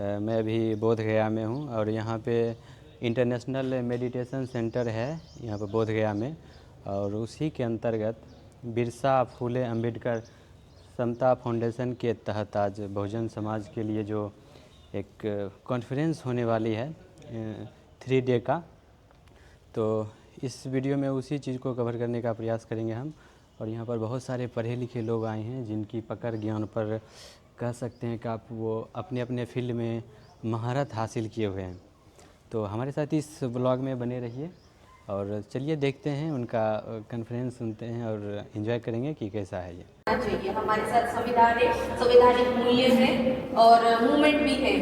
मैं अभी बोध गया में हूँ और यहाँ पे इंटरनेशनल मेडिटेशन सेंटर है यहाँ पे बोध गया में, और उसी के अंतर्गत बिरसा फुले अंबेडकर समता फाउंडेशन के तहत आज बहुजन समाज के लिए जो एक कॉन्फ्रेंस होने वाली है 3 डे का, तो इस वीडियो में उसी चीज़ को कवर करने का प्रयास करेंगे हम। और यहाँ पर बहुत सारे पढ़े लिखे लोग आए हैं जिनकी पकड़ ज्ञान पर कह सकते हैं कि आप वो अपने अपने फील्ड में महारत हासिल किए हुए हैं। तो हमारे साथ इस ब्लॉग में बने रहिए और चलिए देखते हैं उनका कॉन्फ्रेंस, सुनते हैं और एंजॉय करेंगे कि कैसा है ये। चाहिए हमारे साथ संविधान है, संवैधानिक मूल्य है और मूवमेंट भी है,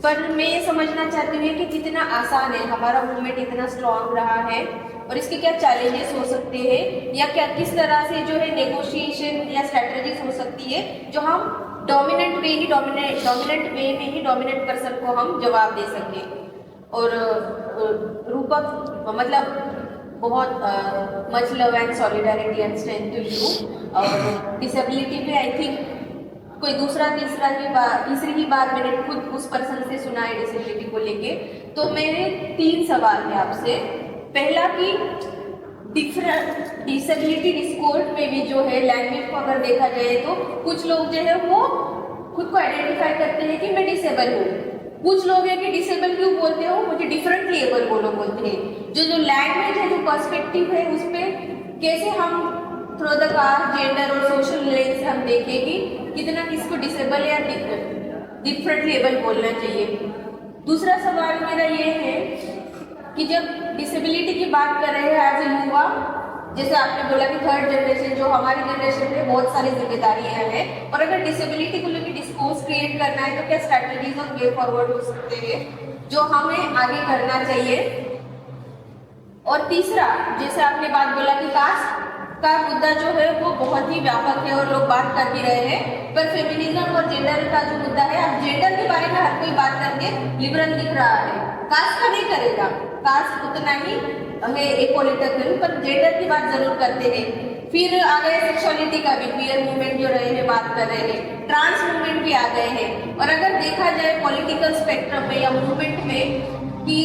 पर मैं ये समझना चाहती हूँ कि कितना आसान है हमारा मूवमेंट, इतना स्ट्रॉन्ग रहा है और इसके क्या चैलेंजेस हो सकते हैं या क्या किस तरह से जो है नेगोशिएशन या स्ट्रेटजीज हो सकती है जो हम डोमिनेंट वे में ही डोमिनेंट पर्सन को हम जवाब दे सके। और रूपक मतलब बहुत much love and solidarity and strength to you. और डिसेबिलिटी पे आई थिंक कोई तीसरी ही बार मैंने खुद उस पर्सन से सुना है डिसेबिलिटी को लेके। तो मेरे 3 सवाल हैं आपसे। पहला कि डिफरेंट डिसेबिलिटी डिस्कोर्स में भी जो है लैंग्वेज को अगर देखा जाए तो कुछ लोग जो है वो खुद को आइडेंटिफाई करते हैं कि मैं डिसेबल हूँ, कुछ लोग हैं कि डिसेबल क्यों बोलते हो, मुझे डिफरेंटली एबल बोलते हैं। जो लैंग्वेज है, जो पर्सपेक्टिव है, उस पर कैसे हम थ्रू द कास्ट, जेंडर और सोशल लेंस से हम देखें कि कितना किसको डिसेबल या डिफरेंटली एबल बोलना चाहिए। दूसरा सवाल मेरा ये है कि जब डिसेबिलिटी की बात कर रहे हैं एज ए युवा, जैसे आपने बोला कि 3rd जनरेशन जो हमारी जनरेशन में बहुत सारी जिम्मेदारियां हैं, और अगर डिसेबिलिटी को लेकर डिस्कोर्स क्रिएट करना है तो क्या स्ट्रैटेजीज और वे फॉरवर्ड हो सकते हैं जो हमें आगे करना चाहिए। और तीसरा, जैसे आपने बात बोला कि कास्ट का मुद्दा जो है वो बहुत ही व्यापक है और लोग बात कर भी रहे हैं, पर फेमिनिज्म और जेंडर का जो मुद्दा है, अब जेंडर के बारे में हर कोई बात करके लिबरल दिख रहा है, कास्ट का नहीं करेगा, कास्ट उतना ही है एपॉलिटिकल, पर जेंडर की बात जरूर करते हैं। फिर आ गए सेक्सुअलिटी का भी, क्वियर मूवमेंट जो रहे हैं बात कर रहे हैं, ट्रांस मूवमेंट भी आ गए हैं। और अगर देखा जाए पॉलिटिकल स्पेक्ट्रम में या मूवमेंट में कि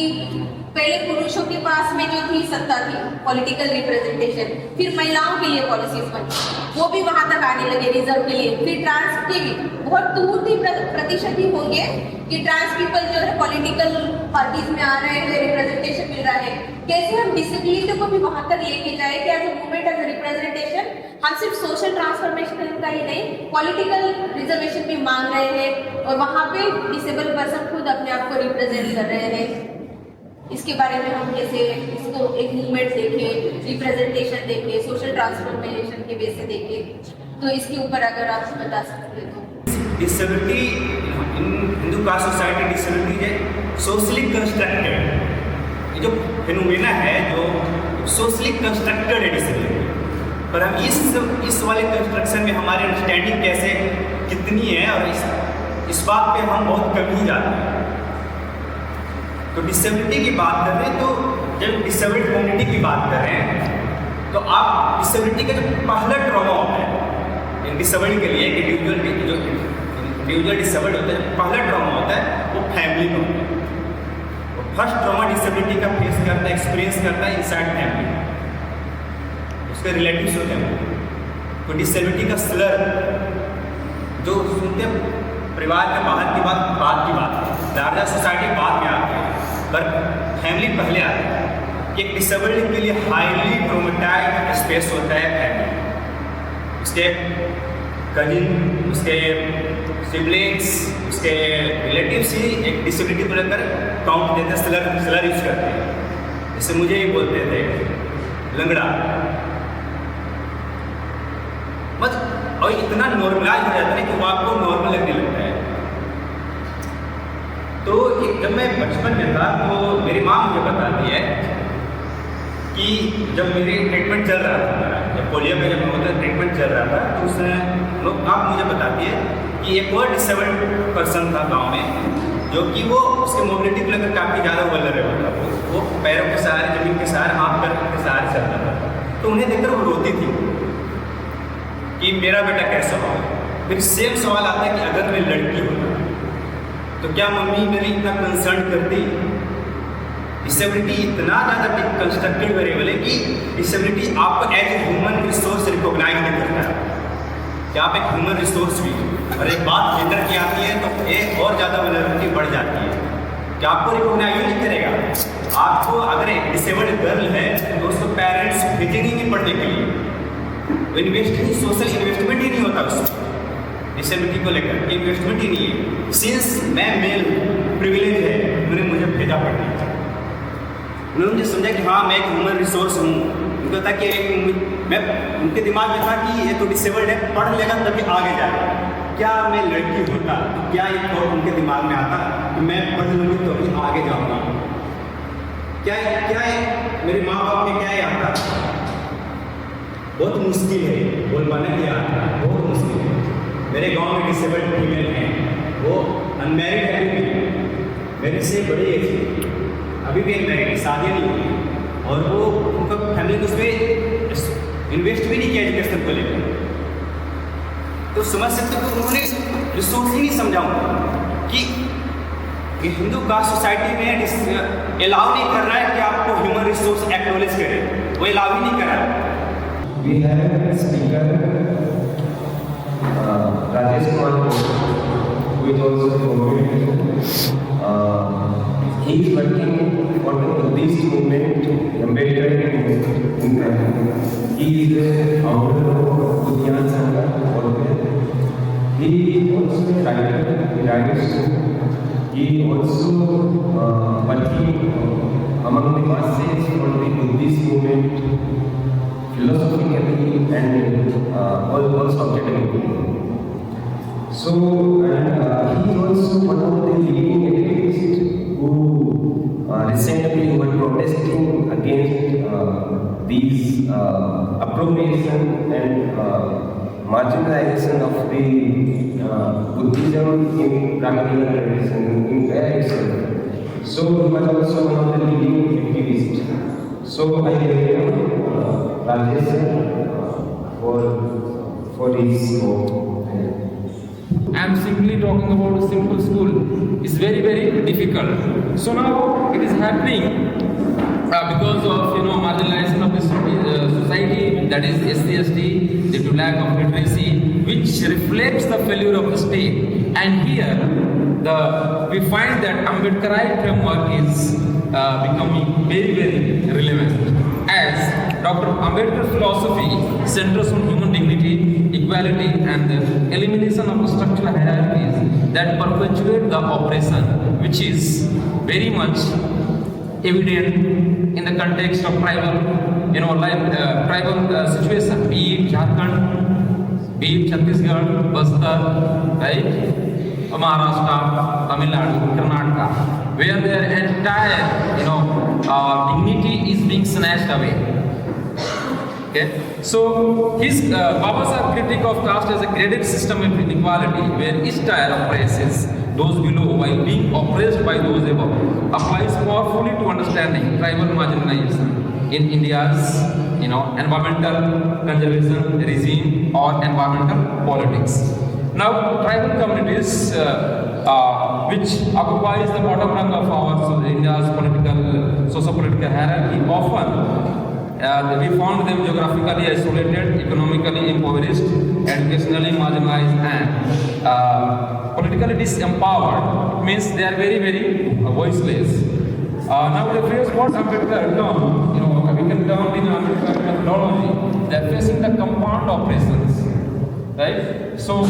पहले पुरुषों के पास में जो थी सत्ता थी पॉलिटिकल रिप्रेजेंटेशन, फिर महिलाओं के लिए पॉलिसीज बनी, वो भी वहां तक आने लगे रिजर्व के लिए। फिर ट्रांस के भी बहुत दूर ही प्रतिशत ही होंगे कि ट्रांस पीपल जो है पॉलिटिकल पार्टीज में आ रहे हैं, रिप्रेजेंटेशन मिल रहा है। कैसे हम डिसेबिलिटी को भी वहां तक लेके जाए कि as a movement, as a representation हम सिर्फ सोशल ट्रांसफॉर्मेशन का ही नहीं, पॉलिटिकल रिजर्वेशन भी मांग रहे हैं और वहां पे डिसेबल पर्सन खुद अपने आप को रिप्रेजेंट कर रहे हैं। इसके बारे में हम कैसे इसको एक मूवमेंट देखें, रिप्रेजेंटेशन देखें, सोशल ट्रांसफॉर्मेशन के बेस से देखें, तो इसके ऊपर अगर आप बता सकते तो। डिसेबिलिटी इन हिंदू कास्ट सोसाइटी, डिसेबिलिटी है सोशली कंस्ट्रक्टेड, ये जो फिनोमेना है जो सोशली कंस्ट्रक्टेड है डिसेबिलिटी। पर हम इस वाले कंस्ट्रक्शन में हमारी अंडरस्टैंडिंग कैसे कितनी है और इस बात पे हम बहुत कम ही जाते हैं। तो डिसेबिलिटी की बात कर रहे हैं, तो जब डिसेबल्ड कम्युनिटी की बात कर रहे हैं तो आप डिसेबिलिटी का जो पहला ट्रॉमा होता है डिसेबल्ड के लिए, इंडिविजुअल डिसेबल्ड होता है, पहला ट्रॉमा होता है वो फैमिली में होता है। वो फर्स्ट ट्रॉमा डिसेबिलिटी का फेस करता है, एक्सपीरियंस करता है इनसाइड फैमिली, उसके रिलेटिव्स होते हैं। तो डिसेबिलिटी का स्लर जो सुनते हैं परिवार के बाहर की बात है, लार्जर सोसाइटी बाद में आती है, पर फैमिली पहले आती है। एक डिसेबल्ड के लिए हाईली ट्रोमेटाइज्ड स्पेस होता है फैमिली, उसके कजिन, उसके सिबलिंग्स, उसके रिलेटिव्स ही एक डिसेबिलिटी को लेकर काउंट देते हैं, स्लर यूज करते हैं। जैसे मुझे ही बोलते थे लंगड़ा, मतलब और इतना नॉर्मलाइज हो जाता है कि वो आपको नॉर्मल लगने लगता है। तो जब मैं बचपन में था तो मेरी माँ मुझे बताती है कि जब मेरी ट्रीटमेंट चल रहा था, जब पोलियो में जब मेरा ट्रीटमेंट चल रहा था, तो उसने लोग आप मुझे बताती है कि एक और डिसेबल्ड पर्सन था गांव में, जो कि वो उसके मोबिलिटी को लेकर काफ़ी ज़्यादा वल्नरेबल था। वो पैरों के सहारे, जमीन के सहारे, हाथ पैर के सहारे चलता था। तो उन्हें देखकर वो रोती थी कि मेरा बेटा कैसा होगा। फिर सेम सवाल आता है कि अगर मैं लड़की होता तो क्या मम्मी मेरी इतना कंसर्न करती? डिसेबिलिटी इतना ज़्यादा कंस्ट्रक्टेड वेरिएबल है कि डिसेबिलिटी आपको as a human resource recognise नहीं करता है कि आप एक ह्यूमन रिसोर्स भी, और एक बात जेंडर की आती है तो एक और ज़्यादा वल्नरेबिलिटी बढ़ जाती है कि आपको रिकॉग्नाइज नहीं करेगा। आपको अगर एक डिसेबल्ड गर्ल है तो उसको पेरेंट्स भेजेंगे नहीं पढ़ने के लिए, सोशल इन्वेस्टमेंट ही नहीं होता उसमें, डिसेबिलिटी को लेकर इन्वेस्टमेंट ही नहीं है। सिंस मैं मेल प्रिविलेज है, उन्होंने मुझे भेजा पढ़ने, उन्होंने मुझे समझा कि हाँ मैं एक ह्यूमन रिसोर्स हूँ। उनको था कि मैं उनके दिमाग में था कि ये तो डिसेबल्ड है, पढ़ लेगा तभी आगे जाएगा। क्या मैं लड़की होता, क्या ये थॉट उनके दिमाग में आता कि मैं पढ़ लूँगी तो अभी आगे जाऊँगा? क्या मेरे माँ बाप ने क्या आता? बहुत मुश्किल है बोल पाना कि आता, बहुत मुश्किल है। मेरे गांव में डिसेबल्ड फीमेल हैं, वो अनमैरिड है, अभी भी मेरे से बड़ी एज, अभी भी अनमैरिड, शादी नहीं हुई, और वो उनका फैमिली उस पर इन्वेस्ट भी नहीं किया एजुकेशन को लेकर। तो समझ सकते हो, उन्होंने रिसोर्स ही नहीं समझा कि हिंदू कास्ट सोसाइटी में अलाउ नहीं कर रहा है कि आपको ह्यूमन रिसोर्स एक्नॉलेज करे, वो अलाउ ही नहीं कर रहा है। We have a speaker, Rajesh Kumar, who is also a community. He is working for the Buddhist movement, Ambedkar movement. He is the founder of Buddhyan Sangha. He is also a writer. He also working among the masses for the Buddhist movement, philosophically and also academically. So, he is also one of the leading activists who recently were protesting against these appropriation and marginalization of the Buddhism in Brahminian tradition in India itself. So, he was also one of the leading activists. So, I welcome Rajesh for his work. I am simply talking about a simple school. It's very, very difficult. So now it is happening because of marginalization of the society, that is SC/ST, due to lack of literacy, which reflects the failure of the state. And here we find that Ambedkarite framework is becoming very, very relevant, as Dr. Ambedkar's philosophy centers on human dignity, equality, and the elimination of structural hierarchies that perpetuate the oppression, which is very much evident in the context of tribal, tribal situation, be it Jharkhand, be it Chhattisgarh, Bastar, right? Maharashtra, Tamil Nadu, Karnataka, where their entire, dignity is being snatched away. Okay, so his Baba Sahib critique of caste as a graded system of inequality, where each tier oppresses those below while being oppressed by those above, applies powerfully to understanding tribal marginalization in India's, environmental conservation regime or environmental politics. Now, tribal communities, which occupies the bottom rung of our India's socio-political hierarchy, often we found them geographically isolated, economically impoverished, educationally marginalized, and politically disempowered. It means they are very, very voiceless. Now, the phrase what Ambedkar term, we can term in Ambedkar methodology, they are facing the compound oppressions, right? So,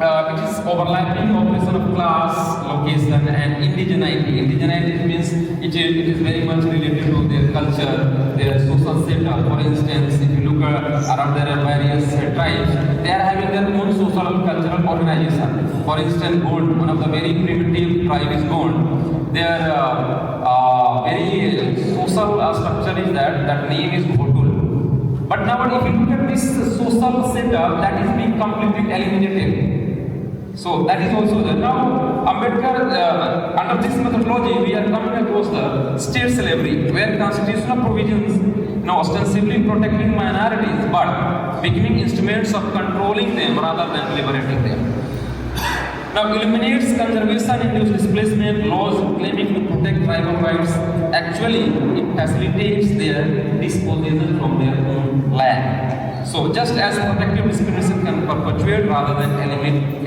it is overlapping oppression of class, location, and indigeneity. Indigeneity means it is very much related to their culture, their social setup. For instance, if you look around there are various tribes, they are having their own social cultural organization. For instance, Gond, one of the very primitive tribe is Gond. Their very social structure is that name is Ghotul. But now if you look at this social setup, that is being completely eliminated. So that is also there. Now Ambedkar, under this methodology, we are coming across the state slavery, where constitutional provisions ostensibly protecting minorities, but becoming instruments of controlling them rather than liberating them. Now, eliminates conservation-induced displacement laws claiming to protect tribal rights. Actually, it facilitates their disposition from their own land. So, just as protective discrimination can perpetuate rather than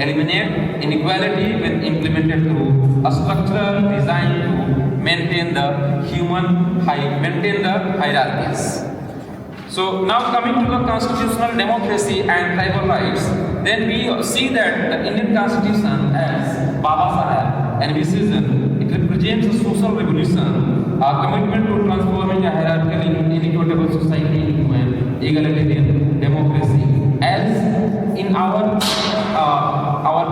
eliminate inequality when implemented through a structural design to maintain the hierarchies. So now coming to the constitutional democracy and tribal rights, then we see that the Indian Constitution, as Baba Saheb envisioned, it represents a social revolution, a commitment to transforming a hierarchical inequitable society into an egalitarian democracy. As in our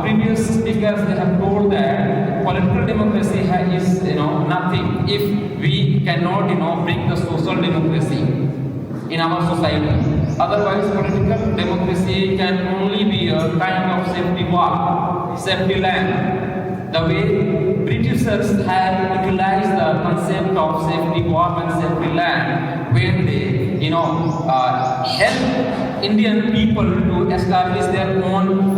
previous speakers, they have told that political democracy is nothing if we cannot bring the social democracy in our society. Otherwise, political democracy can only be a kind of safety valve, safety land. The way Britishers have utilized the concept of safety valve and safety land when they, help Indian people to establish their own,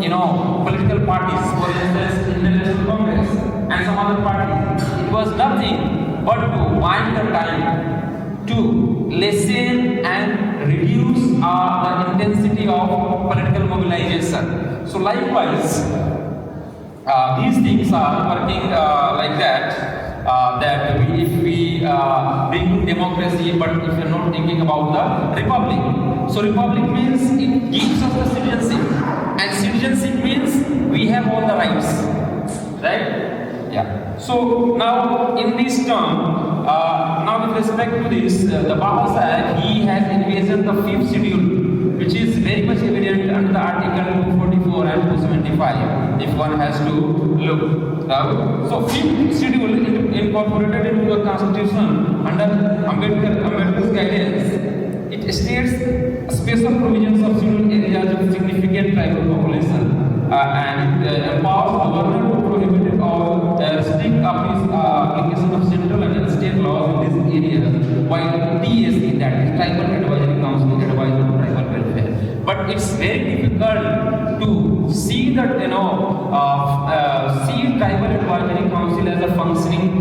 political parties, for instance, Indian National Congress and some other parties. It was nothing but to wind the time to lessen and reduce the intensity of political mobilization. So likewise, these things are working like that. If we bring democracy, but if you're not thinking about the republic. So republic means it gives us the citizenship, and citizenship means we have all the rights, right? Yeah. So now in this term, now with respect to this, the Baba Saheb, he has envisioned the 5th schedule, which is very much evident under the Article 244 and 275, if one has to look. So 5th schedule incorporated into the Constitution under Ambedkar's guidance. It states special provisions of scheduled areas with significant tribal population and empowers the government to prohibit or restrict application of central and state laws in these areas, while TSC, that is Tribal Advisory Council, advises on tribal welfare. But it's very difficult to see that see Tribal Advisory Council as a functioning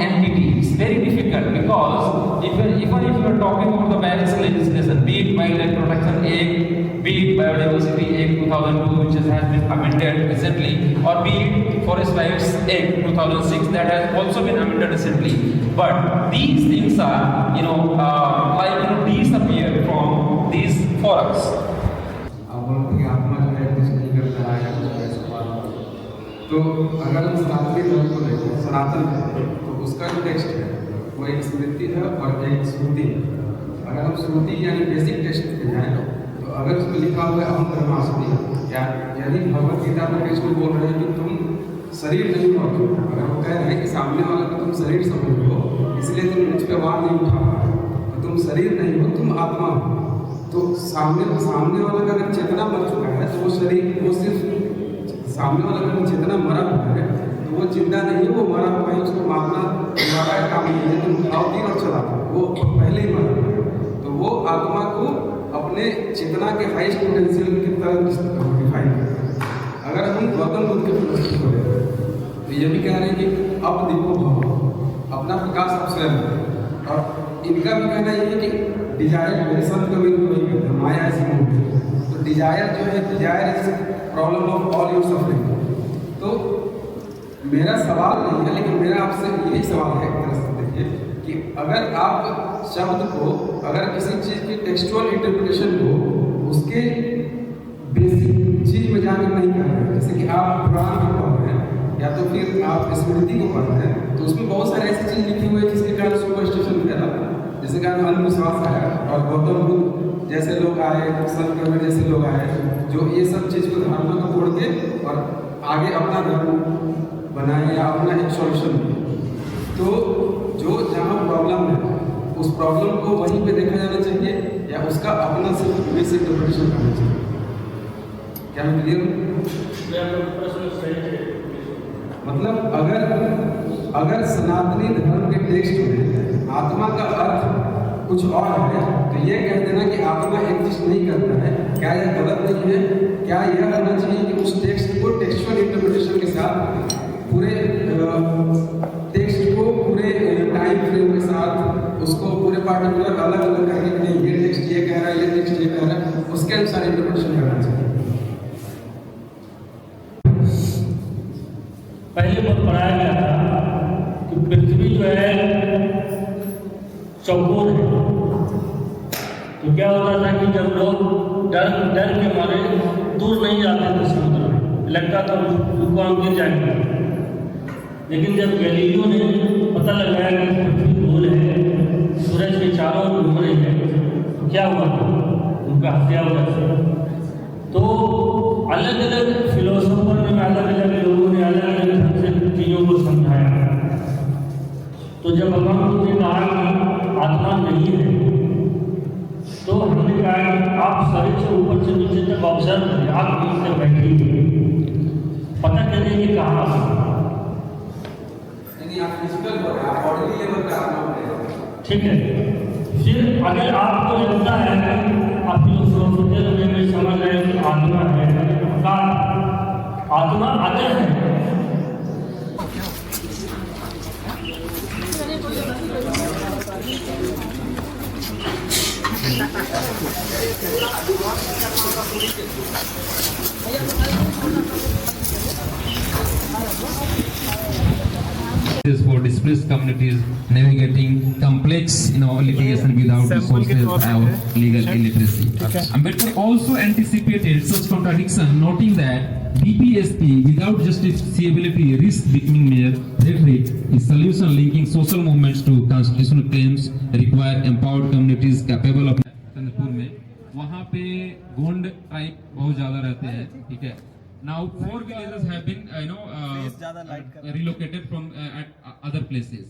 entity. It's very difficult because even if you are talking about the various legislation, be it Wildlife Protection Act, be it Biodiversity Act 2002, which has been amended recently, or be it Forest Rights Act 2006, that has also been amended recently. But these things are disappeared from these forums. तो अगर हम सनातनी धर्म को लेकर सनातन है तो उसका जो टेक्स्ट है वो एक स्मृति है और एक श्रुति है। अगर हम श्रुति यानी बेसिक टेक्स्ट पे जाएं तो अगर उसमें लिखा हुआ है अहम ब्रह्मास्मि, यानी भगवत गीता में कृष्ण बोल रहे हैं कि तुम शरीर नहीं हो। अगर वो कह रहे हैं कि सामने वाले को तुम शरीर समझ लो, इसलिए तुम मुझ पर आवाज नहीं उठा पा रहे, तो तुम शरीर नहीं हो, तुम आत्मा हो। तो सामने वाला का अगर चेतना मर चुका है तो वो शरीर, वो सिर्फ सामने वाला अगर चेतना मरा हुआ है तो वो जिंदा नहीं है, वो मरा हुआ है, उसको मारना दोबारा काम नहीं है, तुम उठाओ तीर और चलाओ, वो पहले ही मरा हुआ है। तो वो आत्मा को अपने चेतना के हाईएस्ट पोटेंशियल की तरह डिफाइन करता है। अगर हम गौतम बुद्ध के फिलोसफी को लें तो ये भी कह रहे हैं कि अब दीपो भव, अपना प्रकाश अब स्वयं। और इनका भी कहना ये है कि डिजायर, मेरे संत कबीर को नहीं कहते माया ऐसी मूर्ति। तो डिजायर जो है, desire is problem of all your suffering. तो मेरा सवाल नहीं है, लेकिन मेरा आपसे यही सवाल है एक तरह से देखिए कि अगर आप शब्द को, अगर किसी चीज़ की टेक्सचुअल इंटरप्रिटेशन को उसके बेसिक चीज में जाकर नहीं कर रहे हैं, जैसे कि आप पुराण को पढ़ रहे हैं या तो फिर आप स्मृति को पढ़ रहे हैं, तो उसमें बहुत सारी ऐसी चीज़ लिखी हुई है जिसके कारण सुपरस्टिशन फैला, जैसे कारण अंधविश्वास आया और गौतम बुद्ध जैसे लोग आए, संत कबीर जैसे लोग आए जो ये सब चीज़ को धारणा को तोड़ के और आगे अपना धर्म बनाए या अपना एक सॉल्यूशन दिए। तो जो जहाँ प्रॉब्लम है उस प्रॉब्लम को वहीं पे देखा जाना चाहिए या उसका अपना सिर्फ बेसिक इंटरप्रिटेशन करना चाहिए। क्या मैं क्लियर हूँ? मतलब अगर सनातनी धर्म के टेक्स्ट में आत्मा का अर्थ कुछ और है तो ये कह देना कि आत्मा एग्जिस्ट नहीं करता है, क्या यह गलत नहीं है? क्या यह होना चाहिए कि उस टेक्स्ट को टेक्सचुअल इंटरप्रिटेशन के साथ साथ पूरे टेक्स्ट को पूरे टाइम फ्रेम के साथ उसको पूरे पार्टिकुलर अलग अलग करके नहीं, ये टेक्स्ट ये कह रहा है, ये टेक्स्ट ये कह रहा है, उसके अनुसार इंटरप्रिटेशन करना चाहिए। पहले बहुत पढ़ाया गया था कि पृथ्वी जो है चौकोर है, तो क्या होता था कि जब लोग डर के मारे दूर नहीं जाते थे समुद्र में, लगता था उनको हम गिर जाएंगे। लेकिन जब गैलीलियो ने पता लगाया कि पृथ्वी गोल है, सूरज के चारों ओर घूम रही है, तो क्या हुआ था, उनका हत्या हो जाती। तो अलग अलग फिलोसोफर ने, अलग अलग लोगों ने अलग अलग ढंग से चीज़ों को समझाया। तो जब भगवान ने कहा कि आत्मा नहीं है, तो हमने कहा कि आप शरीर से ऊपर से नीचे तक ऑब्जर्व करें, आप नीचे बैठिए, पता करें कि कहाँ आप फिजिकल हो, आप बॉडी लेवल पे आप, ठीक है। फिर अगर आपको लगता है कि आप फिलोसोफिकल वे में समझ रहे हैं कि आत्मा है, आत्मा अगर है, is for displaced communities navigating complex litigation without resources or legal illiteracy. Ambedkar also anticipated such contradiction, noting that DPSP without justiciability risks becoming mere rhetoric. His solution linking social movements to constitutional claims require empowered communities capable of Chandrapur में वहाँ पे Gond tribe बहुत ज़्यादा रहते हैं, ठीक है। Now 4 villages have been relocated from at other places.